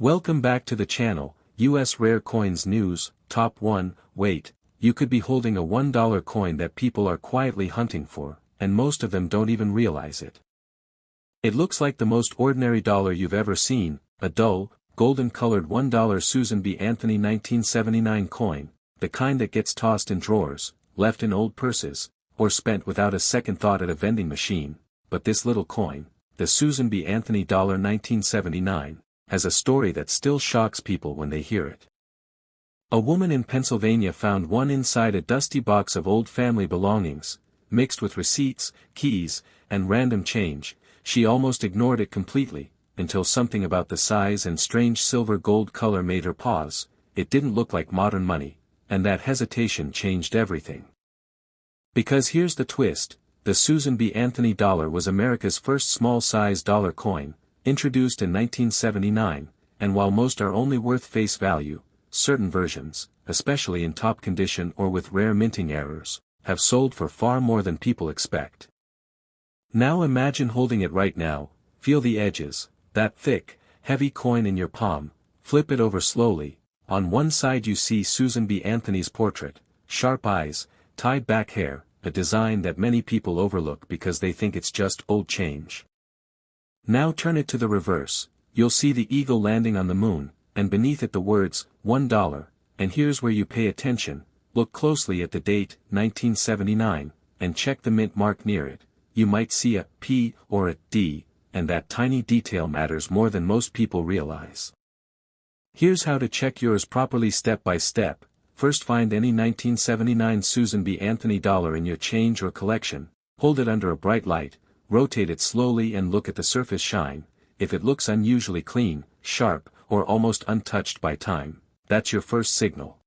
Welcome back to the channel, US Rare Coins News, Top 1, wait, you could be holding a $1 coin that people are quietly hunting for, and most of them don't even realize it. It looks like the most ordinary dollar you've ever seen, a dull, golden-colored $1 Susan B. Anthony 1979 coin, the kind that gets tossed in drawers, left in old purses, or spent without a second thought at a vending machine, but this little coin, the Susan B. Anthony $1979, has a story that still shocks people when they hear it. A woman in Pennsylvania found one inside a dusty box of old family belongings, mixed with receipts, keys, and random change. She almost ignored it completely, until something about the size and strange silver-gold color made her pause. It didn't look like modern money, and that hesitation changed everything. Because here's the twist, the Susan B. Anthony dollar was America's first small-size dollar coin, introduced in 1979, and while most are only worth face value, certain versions, especially in top condition or with rare minting errors, have sold for far more than people expect. Now imagine holding it right now, feel the edges, that thick, heavy coin in your palm, flip it over slowly. On one side you see Susan B. Anthony's portrait, sharp eyes, tied back hair, a design that many people overlook because they think it's just old change. Now turn it to the reverse, you'll see the eagle landing on the moon, and beneath it the words, $1, and here's where you pay attention, look closely at the date, 1979, and check the mint mark near it. You might see a P or a D, and that tiny detail matters more than most people realize. Here's how to check yours properly step by step. First, find any 1979 Susan B. Anthony dollar in your change or collection, hold it under a bright light, rotate it slowly and look at the surface shine. If it looks unusually clean, sharp, or almost untouched by time, that's your first signal.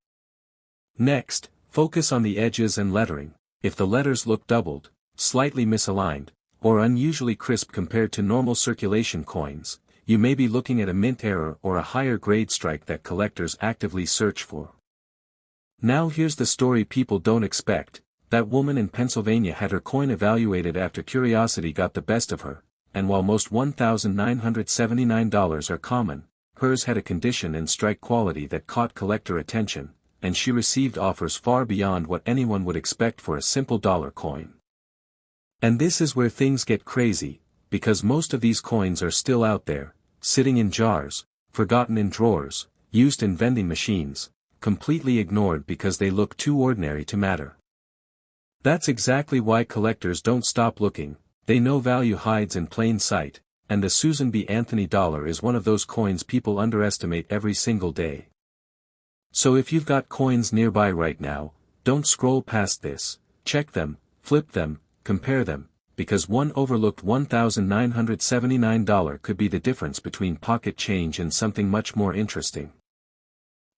Next, focus on the edges and lettering. If the letters look doubled, slightly misaligned, or unusually crisp compared to normal circulation coins, you may be looking at a mint error or a higher grade strike that collectors actively search for. Now here's the story people don't expect. That woman in Pennsylvania had her coin evaluated after curiosity got the best of her, and while most $1,979 are common, hers had a condition and strike quality that caught collector attention, and she received offers far beyond what anyone would expect for a simple dollar coin. And this is where things get crazy, because most of these coins are still out there, sitting in jars, forgotten in drawers, used in vending machines, completely ignored because they look too ordinary to matter. That's exactly why collectors don't stop looking. They know value hides in plain sight, and the Susan B. Anthony dollar is one of those coins people underestimate every single day. So if you've got coins nearby right now, don't scroll past this, check them, flip them, compare them, because one overlooked $1,979 could be the difference between pocket change and something much more interesting.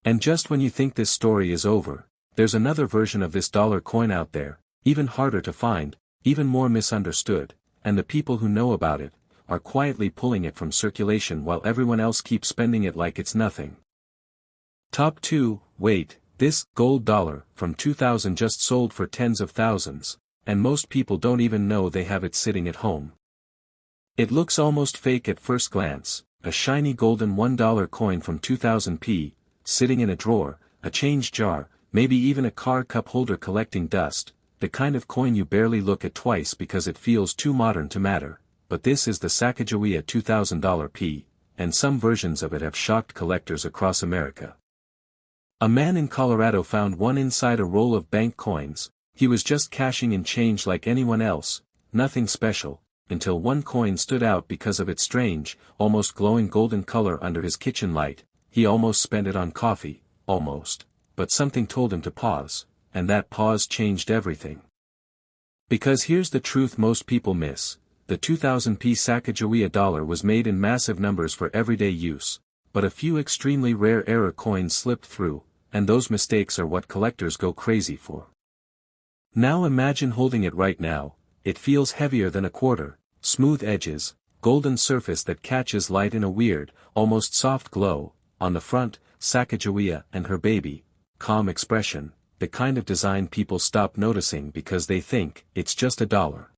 And just when you think this story is over, there's another version of this dollar coin out there, even harder to find, even more misunderstood, and the people who know about it, are quietly pulling it from circulation while everyone else keeps spending it like it's nothing. Top 2, wait, this gold dollar from 2000 just sold for tens of thousands, and most people don't even know they have it sitting at home. It looks almost fake at first glance, a shiny golden $1 coin from 2000p, sitting in a drawer, a change jar, maybe even a car cup holder collecting dust. The kind of coin you barely look at twice because it feels too modern to matter, but this is the Sacagawea $2,000p, and some versions of it have shocked collectors across America. A man in Colorado found one inside a roll of bank coins. He was just cashing in change like anyone else, nothing special, until one coin stood out because of its strange, almost glowing golden color under his kitchen light. He almost spent it on coffee, almost, but something told him to pause. And that pause changed everything. Because here's the truth most people miss, the 2000p Sacagawea dollar was made in massive numbers for everyday use, but a few extremely rare error coins slipped through, and those mistakes are what collectors go crazy for. Now imagine holding it right now, it feels heavier than a quarter, smooth edges, golden surface that catches light in a weird, almost soft glow, on the front, Sacagawea and her baby, calm expression. The kind of design people stop noticing because they think it's just a dollar.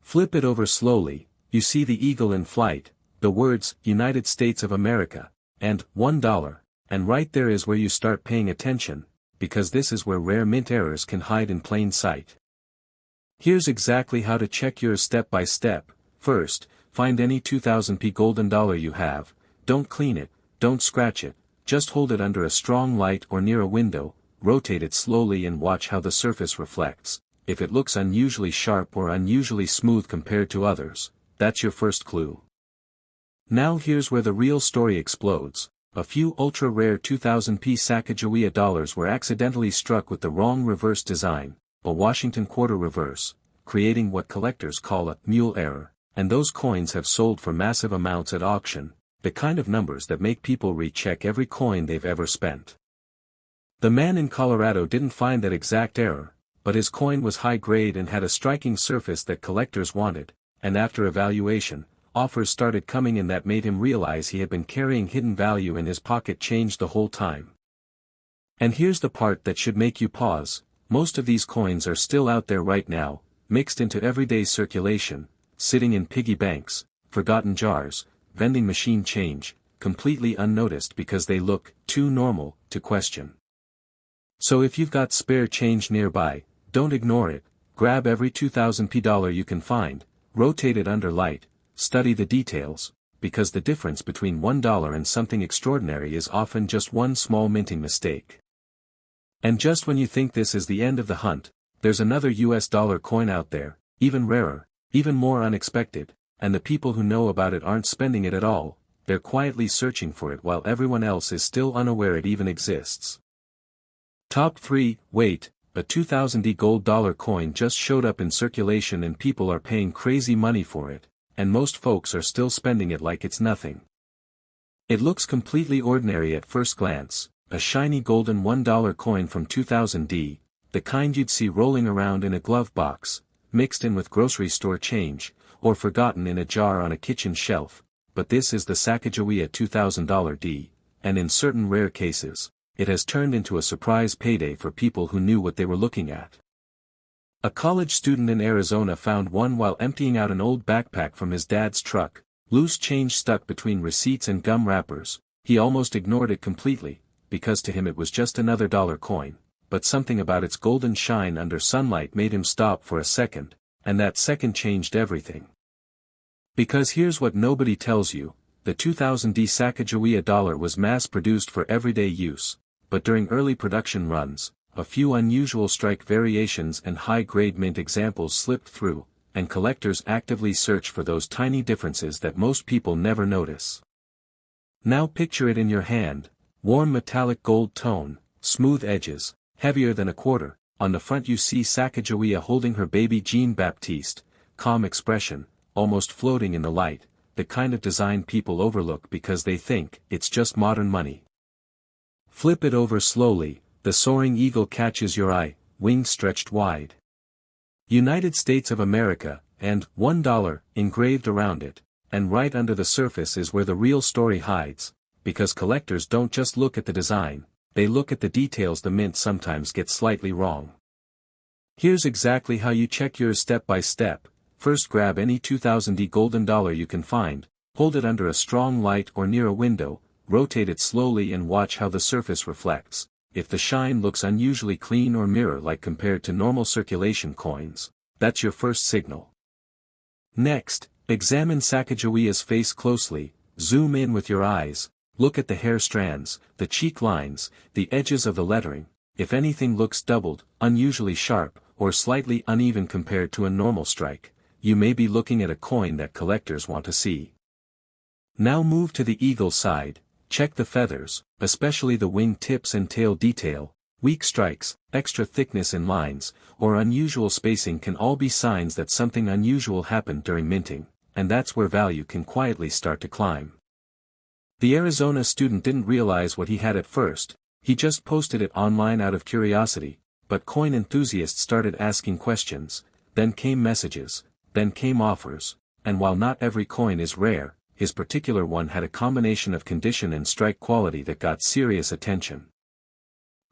Flip it over slowly, you see the eagle in flight, the words, United States of America, and $1, and right there is where you start paying attention, because this is where rare mint errors can hide in plain sight. Here's exactly how to check yours step by step. First, find any 2000p golden dollar you have. Don't clean it, don't scratch it, just hold it under a strong light or near a window, rotate it slowly and watch how the surface reflects. If it looks unusually sharp or unusually smooth compared to others, that's your first clue. Now here's where the real story explodes. A few ultra-rare 2000p Sacagawea dollars were accidentally struck with the wrong reverse design, a Washington quarter reverse, creating what collectors call a mule error, and those coins have sold for massive amounts at auction, the kind of numbers that make people recheck every coin they've ever spent. The man in Colorado didn't find that exact error, but his coin was high grade and had a striking surface that collectors wanted, and after evaluation, offers started coming in that made him realize he had been carrying hidden value in his pocket change the whole time. And here's the part that should make you pause. Most of these coins are still out there right now, mixed into everyday circulation, sitting in piggy banks, forgotten jars, vending machine change, completely unnoticed because they look too normal to question. So if you've got spare change nearby, don't ignore it. Grab every 2000p dollar you can find, rotate it under light, study the details, because the difference between $1 and something extraordinary is often just one small minting mistake. And just when you think this is the end of the hunt, there's another US dollar coin out there, even rarer, even more unexpected, and the people who know about it aren't spending it at all, they're quietly searching for it while everyone else is still unaware it even exists. Top 3, wait, a 2000D gold dollar coin just showed up in circulation and people are paying crazy money for it, and most folks are still spending it like it's nothing. It looks completely ordinary at first glance, a shiny golden $1 coin from 2000D, the kind you'd see rolling around in a glove box, mixed in with grocery store change, or forgotten in a jar on a kitchen shelf, but this is the Sacagawea $2000D, and in certain rare cases, it has turned into a surprise payday for people who knew what they were looking at. A college student in Arizona found one while emptying out an old backpack from his dad's truck, loose change stuck between receipts and gum wrappers. He almost ignored it completely, because to him it was just another dollar coin, but something about its golden shine under sunlight made him stop for a second, and that second changed everything. Because here's what nobody tells you, the 2000D Sacagawea dollar was mass-produced for everyday use, but during early production runs, a few unusual strike variations and high-grade mint examples slipped through, and collectors actively search for those tiny differences that most people never notice. Now picture it in your hand, warm metallic gold tone, smooth edges, heavier than a quarter. On the front you see Sacagawea holding her baby Jean Baptiste, calm expression, almost floating in the light, the kind of design people overlook because they think it's just modern money. Flip it over slowly, the soaring eagle catches your eye, wings stretched wide. United States of America, and $1 engraved around it, and right under the surface is where the real story hides, because collectors don't just look at the design, they look at the details the mint sometimes gets slightly wrong. Here's exactly how you check yours step by step. First, grab any 2000D golden dollar you can find, hold it under a strong light or near a window, rotate it slowly and watch how the surface reflects. If the shine looks unusually clean or mirror-like compared to normal circulation coins, that's your first signal. Next, examine Sacagawea's face closely, zoom in with your eyes, look at the hair strands, the cheek lines, the edges of the lettering. If anything looks doubled, unusually sharp, or slightly uneven compared to a normal strike, you may be looking at a coin that collectors want to see. Now move to the eagle side. Check the feathers, especially the wing tips and tail detail. Weak strikes, extra thickness in lines, or unusual spacing can all be signs that something unusual happened during minting, and that's where value can quietly start to climb. The Arizona student didn't realize what he had at first, he just posted it online out of curiosity, but coin enthusiasts started asking questions, then came messages, then came offers, and while not every coin is rare, his particular one had a combination of condition and strike quality that got serious attention.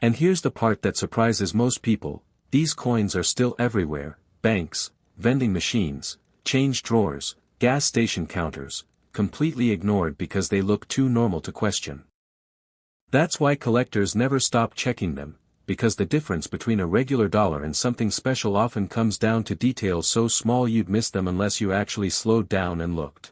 And here's the part that surprises most people, these coins are still everywhere: banks, vending machines, change drawers, gas station counters, completely ignored because they look too normal to question. That's why collectors never stop checking them, because the difference between a regular dollar and something special often comes down to details so small you'd miss them unless you actually slowed down and looked.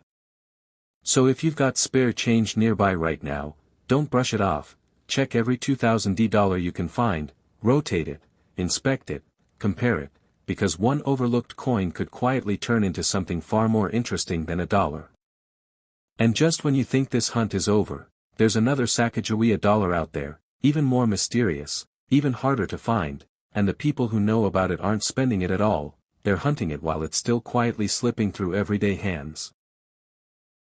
So if you've got spare change nearby right now, don't brush it off, check every 2000 dollar you can find, rotate it, inspect it, compare it, because one overlooked coin could quietly turn into something far more interesting than a dollar. And just when you think this hunt is over, there's another Sacagawea dollar out there, even more mysterious, even harder to find, and the people who know about it aren't spending it at all, they're hunting it while it's still quietly slipping through everyday hands.